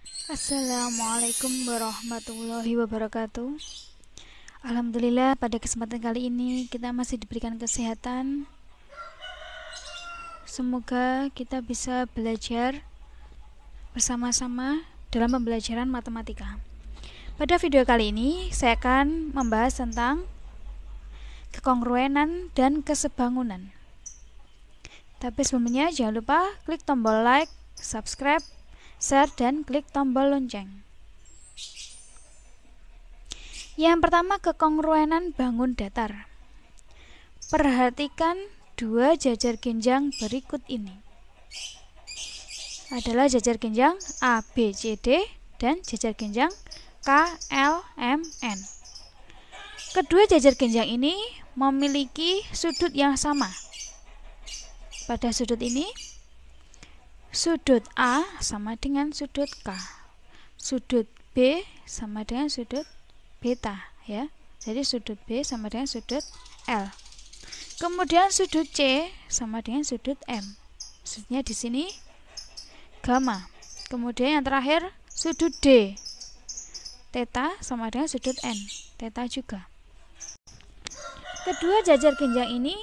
Assalamualaikum warahmatullahi wabarakatuh. Alhamdulillah, pada kesempatan kali ini kita masih diberikan kesehatan. Semoga kita bisa belajar bersama-sama dalam pembelajaran matematika. Pada video kali ini saya akan membahas tentang kekongruenan dan kesebangunan. Tapi sebelumnya jangan lupa klik tombol like, subscribe, share, dan klik tombol lonceng. Yang pertama, kekongruenan bangun datar. Perhatikan dua jajar genjang berikut ini. Adalah jajar genjang A, B, C, D dan jajar genjang K, L, M, N. Kedua jajar genjang ini memiliki sudut yang sama. Pada sudut ini, sudut A sama dengan sudut K, sudut B sama dengan sudut beta, ya. Jadi sudut B sama dengan sudut L. Kemudian sudut C sama dengan sudut M. Sudutnya di sini gamma. Kemudian yang terakhir sudut D, theta sama dengan sudut N, theta juga. Kedua jajar genjang ini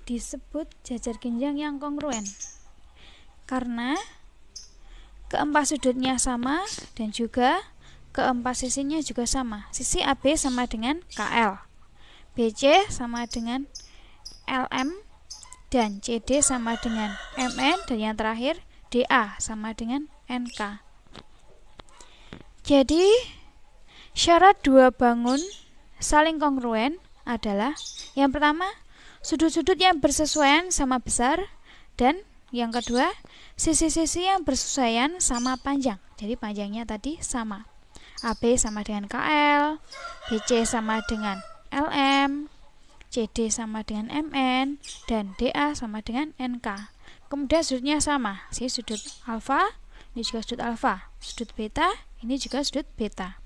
disebut jajar genjang yang kongruen karena keempat sudutnya sama dan juga keempat sisinya juga sama. Sisi AB sama dengan KL, BC sama dengan LM, dan CD sama dengan MN, dan yang terakhir DA sama dengan NK. Jadi syarat dua bangun saling kongruen adalah yang pertama, sudut-sudut yang bersesuaian sama besar, dan yang kedua, sisi-sisi yang bersesuaian sama panjang. Jadi panjangnya tadi sama. AB sama dengan KL, BC sama dengan LM, CD sama dengan MN, dan DA sama dengan NK. Kemudian sudutnya sama. Ini sudut alfa, ini juga sudut alfa. Sudut beta, ini juga sudut beta.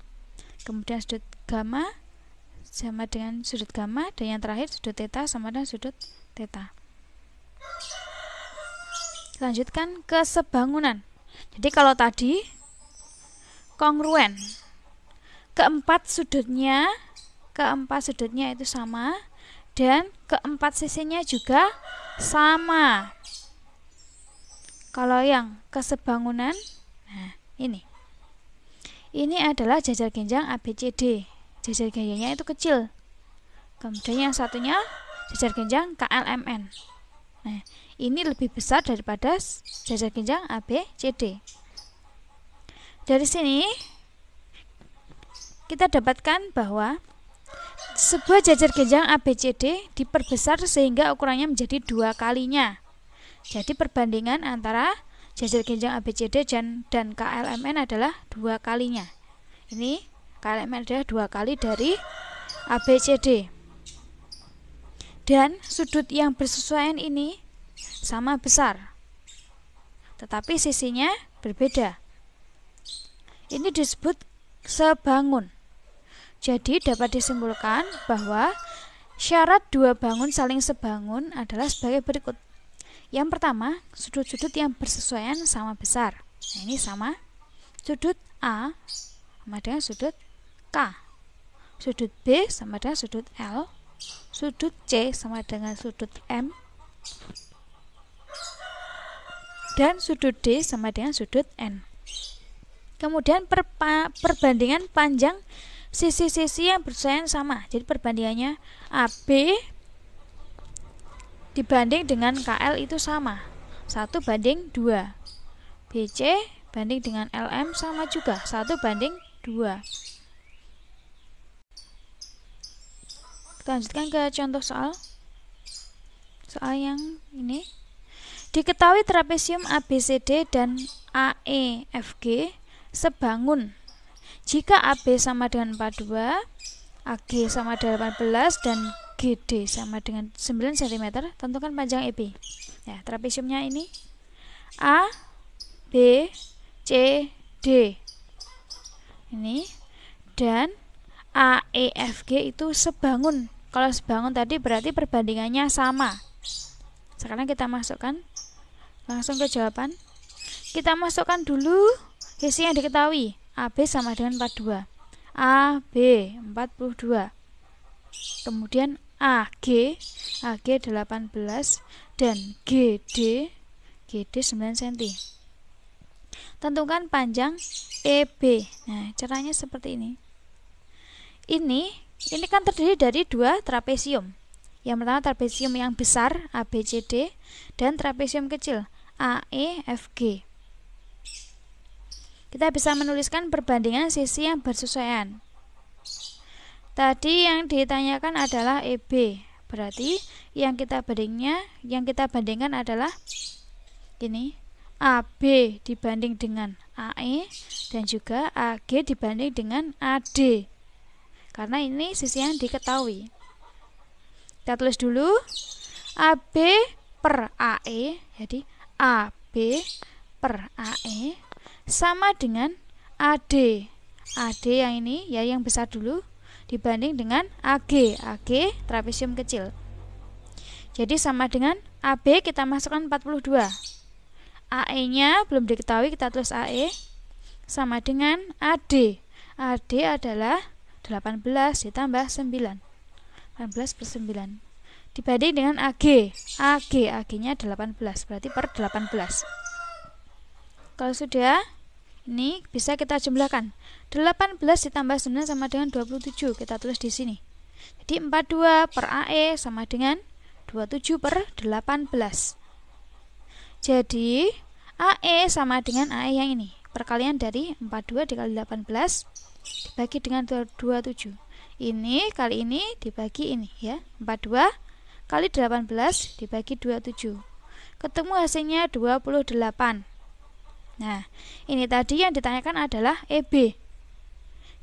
Kemudian sudut gamma sama dengan sudut gamma, dan yang terakhir sudut theta sama dengan sudut theta. Lanjutkan kesebangunan. Jadi kalau tadi kongruen, keempat sudutnya itu sama dan keempat sisinya juga sama. Kalau yang kesebangunan, nah ini adalah jajar genjang ABCD. Jajar genjangnya itu kecil. Kemudian yang satunya jajar genjang KLMN. Nah, ini lebih besar daripada jajar genjang ABCD. Dari sini kita dapatkan bahwa sebuah jajar genjang ABCD diperbesar sehingga ukurannya menjadi 2 kalinya. Jadi perbandingan antara jajar genjang ABCD dan KLMN adalah 2 kalinya. Ini KLMN adalah 2 kali dari ABCD. Dan sudut yang bersesuaian ini sama besar, tetapi sisinya berbeda. Ini disebut sebangun. Jadi dapat disimpulkan bahwa syarat dua bangun saling sebangun adalah sebagai berikut. Yang pertama, sudut-sudut yang bersesuaian sama besar. Nah, ini sama. Sudut A sama dengan sudut K, sudut B sama dengan sudut L, sudut C sama dengan sudut M, dan sudut D sama dengan sudut N. Kemudian perbandingan panjang sisi-sisi yang bersesuaian sama. Jadi perbandingannya AB dibanding dengan KL itu sama, 1:2. BC banding dengan LM sama juga, 1:2. Kita lanjutkan ke contoh soal yang ini. Diketahui trapesium ABCD dan AEFG sebangun jika AB sama dengan 42, AG sama dengan 18, dan GD sama dengan 9 cm. Tentukan panjang EB. Ya, trapesiumnya ini A, B, C, D. Ini dan AEFG itu sebangun. Kalau sebangun tadi berarti perbandingannya sama. Sekarang kita masukkan langsung ke jawaban. Kita masukkan dulu sisi yang diketahui, AB sama dengan 42. AB 42. Kemudian AG 18 dan GD 9 cm. Tentukan panjang EB. Nah, caranya seperti ini. Ini kan terdiri dari dua trapesium. Yang pertama trapesium yang besar ABCD dan trapesium kecil AEFG. Kita bisa menuliskan perbandingan sisi yang bersesuaian. Tadi yang ditanyakan adalah EB. Berarti yang kita bandingkan adalah ini AB dibanding dengan AE dan juga AG dibanding dengan AD. Karena ini sisi yang diketahui. Kita tulis dulu AB per AE. Jadi AB per AE sama dengan AD. AD yang ini ya yang besar dulu dibanding dengan AG. AG trapesium kecil. Jadi sama dengan AB kita masukkan 42. AE-nya belum diketahui, kita tulis AE sama dengan AD. AD adalah 18 ditambah 9. 18 per 9 dibanding dengan AG. AG-nya 18, berarti per 18. Kalau sudah, ini bisa kita jumlahkan. 18 ditambah 9 sama dengan 27. Kita tulis di sini. Jadi 42 per AE sama dengan 27 per 18. Jadi AE sama dengan AE yang ini. Perkalian dari 42 dikali 18 dibagi dengan 27. Ini kali ini dibagi ini ya. 42 kali 18 dibagi 27. Ketemu hasilnya 28. Nah, ini tadi yang ditanyakan adalah EB.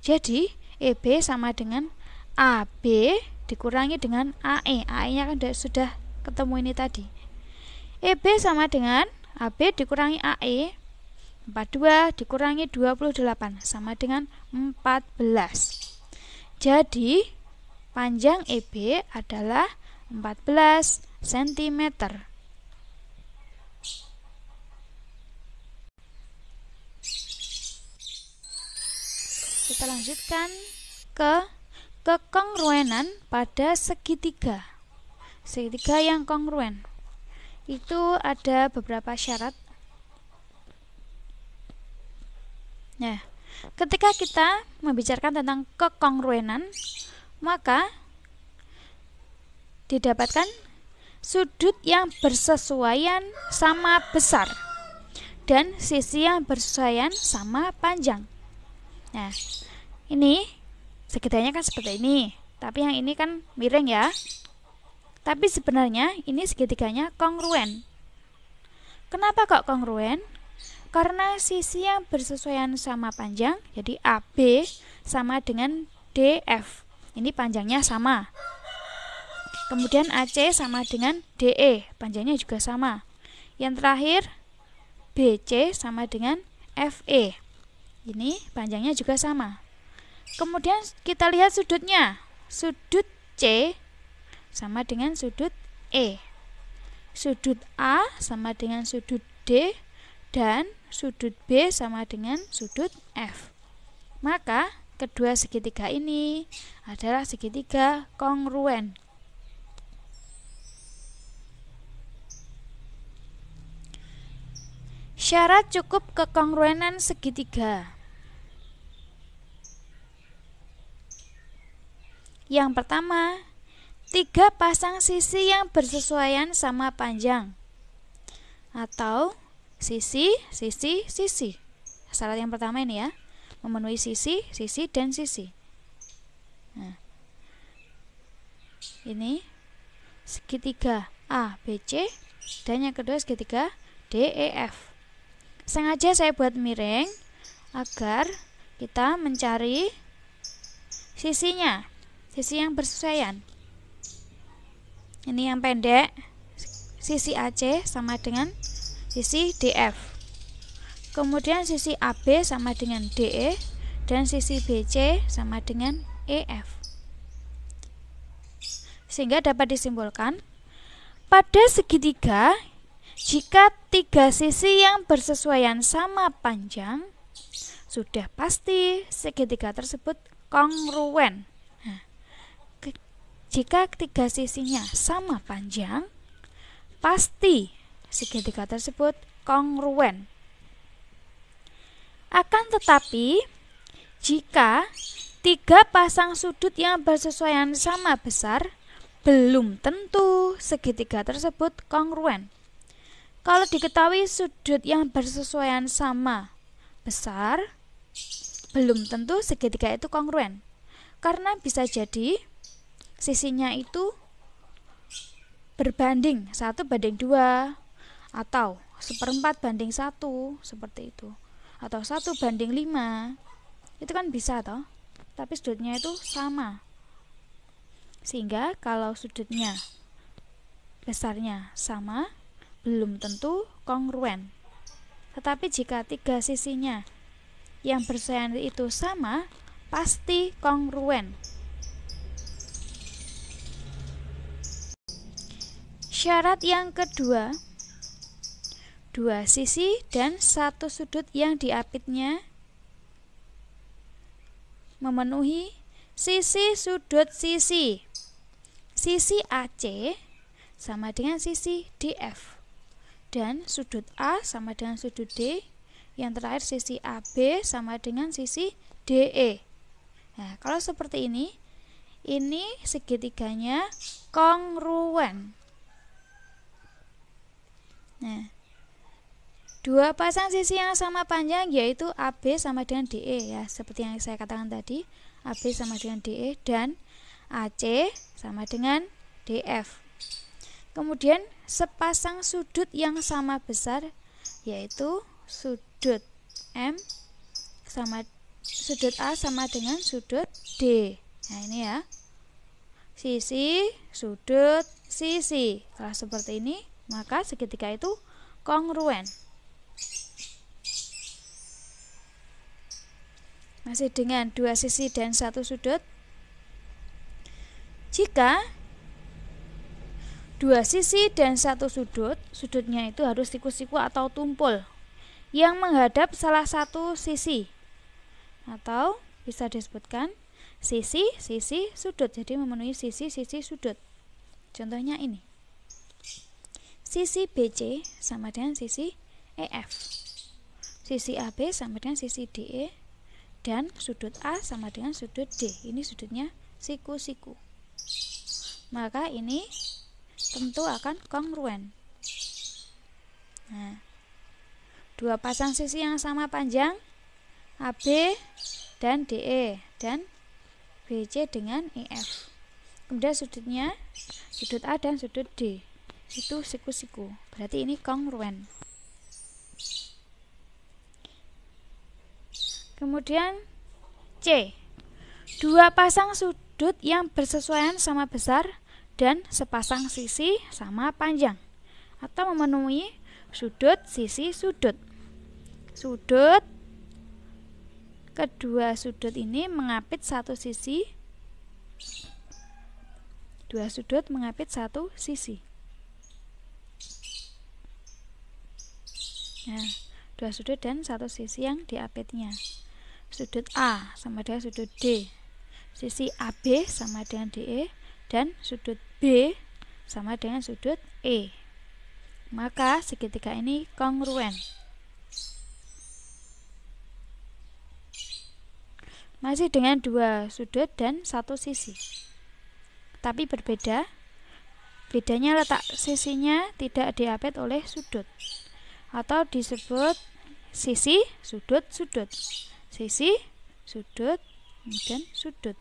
Jadi, EB sama dengan AB dikurangi dengan AE. AE-nya kan sudah ketemu ini tadi. EB sama dengan AB dikurangi AE. 42 dikurangi 28 sama dengan 14. Jadi, panjang EB adalah 14 cm. Kita lanjutkan ke kekongruenan pada segitiga. Segitiga yang kongruen. Itu ada beberapa syarat. Nah, ketika kita membicarakan tentang kekongruenan, maka didapatkan sudut yang bersesuaian sama besar dan sisi yang bersesuaian sama panjang. Nah, ini segitiganya kan seperti ini, tapi yang ini kan miring ya. Tapi sebenarnya ini segitiganya kongruen. Kenapa kok kongruen? Karena sisi yang bersesuaian sama panjang, jadi AB sama dengan DF. Ini panjangnya sama. Kemudian AC sama dengan DE, panjangnya juga sama. Yang terakhir BC sama dengan FE. Ini panjangnya juga sama. Kemudian kita lihat sudutnya. Sudut C sama dengan sudut E. Sudut A sama dengan sudut D dan sudut B sama dengan sudut F. Maka kedua segitiga ini adalah segitiga kongruen. Syarat cukup kekongruenan segitiga. Yang pertama, 3 pasang sisi yang bersesuaian sama panjang. Atau sisi. Syarat yang pertama ini ya, memenuhi sisi, dan sisi. Nah, ini segitiga ABC dan yang kedua segitiga DEF. Sengaja saya buat miring agar kita mencari sisinya, sisi yang bersesuaian. Ini yang pendek, sisi AC sama dengan sisi DF. Kemudian sisi AB sama dengan DE dan sisi BC sama dengan EF. Sehingga dapat disimpulkan pada segitiga, jika 3 sisi yang bersesuaian sama panjang, sudah pasti segitiga tersebut kongruen. Nah, jika ketiga sisinya sama panjang, pasti segitiga tersebut kongruen. Akan tetapi, jika tiga pasang sudut yang bersesuaian sama besar, belum tentu segitiga tersebut kongruen. Kalau diketahui sudut yang bersesuaian sama besar, belum tentu segitiga itu kongruen. Karena bisa jadi sisinya itu berbanding 1:2 atau 1/4:1 seperti itu, atau 1:5. Itu kan bisa toh, tapi sudutnya itu sama. Sehingga kalau sudutnya besarnya sama, belum tentu kongruen. Tetapi jika tiga sisinya yang bersesuaian itu sama, pasti kongruen. Syarat yang kedua, dua sisi dan satu sudut yang diapitnya memenuhi sisi sudut sisi. Sisi AC sama dengan sisi DF. Dan sudut A sama dengan sudut D. Yang terakhir sisi AB sama dengan sisi DE. Nah, kalau seperti ini segitiganya kongruen. Nah, dua pasang sisi yang sama panjang yaitu AB sama dengan DE ya, seperti yang saya katakan tadi, AB sama dengan DE dan AC sama dengan DF. Kemudian sepasang sudut yang sama besar yaitu sudut M sama sudut A sama dengan sudut D. Nah, ini ya. Sisi, sudut, sisi. Kalau seperti ini, maka segitiga itu kongruen. Masih dengan dua sisi dan satu sudut. Jika dua sisi dan satu sudut, sudutnya itu harus siku-siku atau tumpul yang menghadap salah satu sisi, atau bisa disebutkan sisi, sisi, sudut. Jadi memenuhi sisi, sisi, sudut. Contohnya ini. Sisi BC sama dengan sisi EF. Sisi AB sama dengan sisi DE. Dan sudut A sama dengan sudut D. Ini sudutnya siku-siku. Maka ini tentu akan kongruen. Nah, dua pasang sisi yang sama panjang AB dan DE dan BC dengan EF. Kemudian sudutnya sudut A dan sudut D itu siku-siku. Berarti ini kongruen. Kemudian C. Dua pasang sudut yang bersesuaian sama besar dan sepasang sisi sama panjang atau memenuhi sudut, sisi, sudut. Sudut, kedua sudut ini mengapit satu sisi. Dua sudut mengapit satu sisi. Nah, dua sudut dan satu sisi yang diapitnya. Sudut A sama dengan sudut D, sisi AB sama dengan DE, dan sudut B sama dengan sudut E. Maka segitiga ini kongruen. Masih dengan dua sudut dan satu sisi, tapi berbeda. Bedanya letak sisinya tidak diapit oleh sudut, atau disebut sisi, sudut, sudut. Sisi, sudut, dan sudut.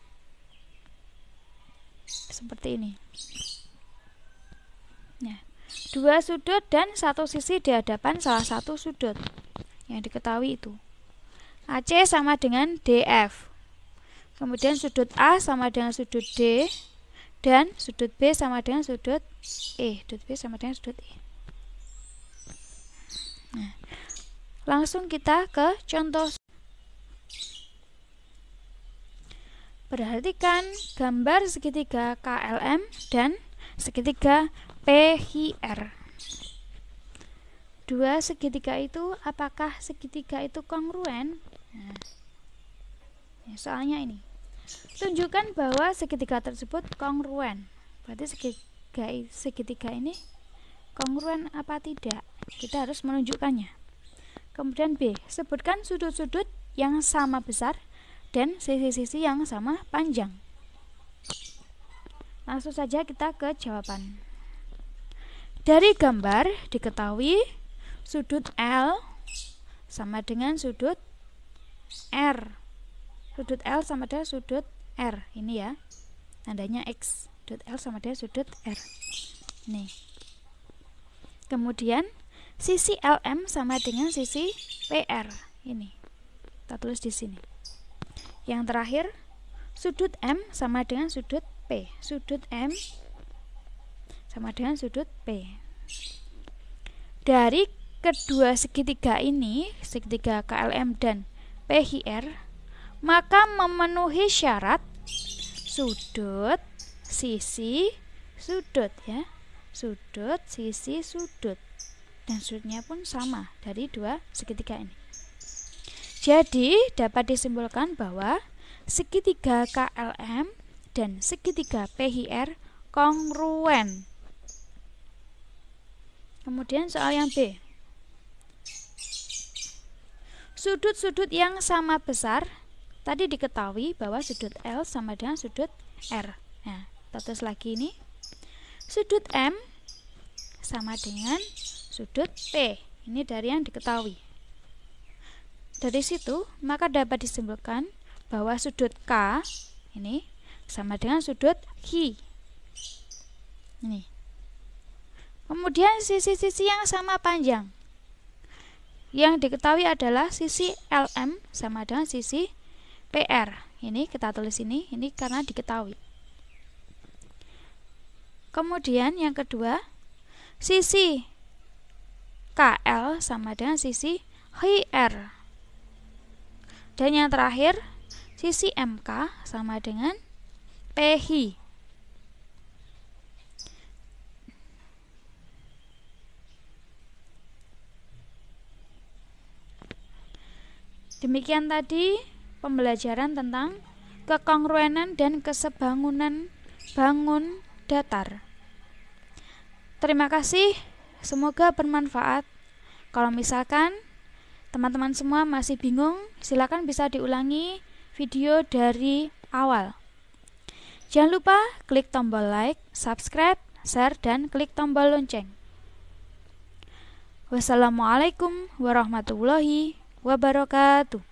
Seperti ini. Nah, dua sudut dan satu sisi di hadapan salah satu sudut. Yang diketahui itu AC sama dengan DF. Kemudian sudut A sama dengan sudut D. Dan sudut B sama dengan sudut E. Sudut B sama dengan sudut E. Nah, langsung kita ke contoh. Perhatikan gambar segitiga KLM dan segitiga PHR. Dua segitiga itu, apakah segitiga itu kongruen? Nah, Soalnya ini. Tunjukkan bahwa segitiga tersebut kongruen. Berarti segitiga ini kongruen apa tidak? Kita harus menunjukkannya. Kemudian B, sebutkan sudut-sudut yang sama besar dan sisi-sisi yang sama panjang. Langsung saja kita ke jawaban. Dari gambar diketahui sudut L sama dengan sudut R. Sudut L sama dengan sudut R. Ini ya, tandanya X. Sudut L sama dengan sudut R. Nih. Kemudian sisi LM sama dengan sisi PR. Ini. Kita tulis di sini. Yang terakhir, sudut M sama dengan sudut P. Sudut M sama dengan sudut P. Dari kedua segitiga ini, segitiga KLM dan PHR, maka memenuhi syarat sudut, sisi, sudut ya. Sudut, sisi, sudut. Dan sudutnya pun sama dari dua segitiga ini. Jadi dapat disimpulkan bahwa segitiga KLM dan segitiga PHR kongruen. Kemudian soal yang B. Sudut-sudut yang sama besar, tadi diketahui bahwa sudut L sama dengan sudut R. Nah, kita tulis lagi ini. Sudut M sama dengan sudut P. Ini dari yang diketahui. Dari situ, maka dapat disimpulkan bahwa sudut K ini sama dengan sudut Q. Ini. Kemudian sisi-sisi yang sama panjang. Yang diketahui adalah sisi LM sama dengan sisi PR. Ini kita tulis ini karena diketahui. Kemudian yang kedua, sisi KL sama dengan sisi HR. Dan yang terakhir, sisi MK sama dengan PH. Demikian tadi pembelajaran tentang kekongruenan dan kesebangunan bangun datar. Terima kasih, semoga bermanfaat. Kalau misalkan teman-teman semua masih bingung, silakan bisa diulangi video dari awal. Jangan lupa klik tombol like, subscribe, share, dan klik tombol lonceng. Wassalamualaikum warahmatullahi wabarakatuh.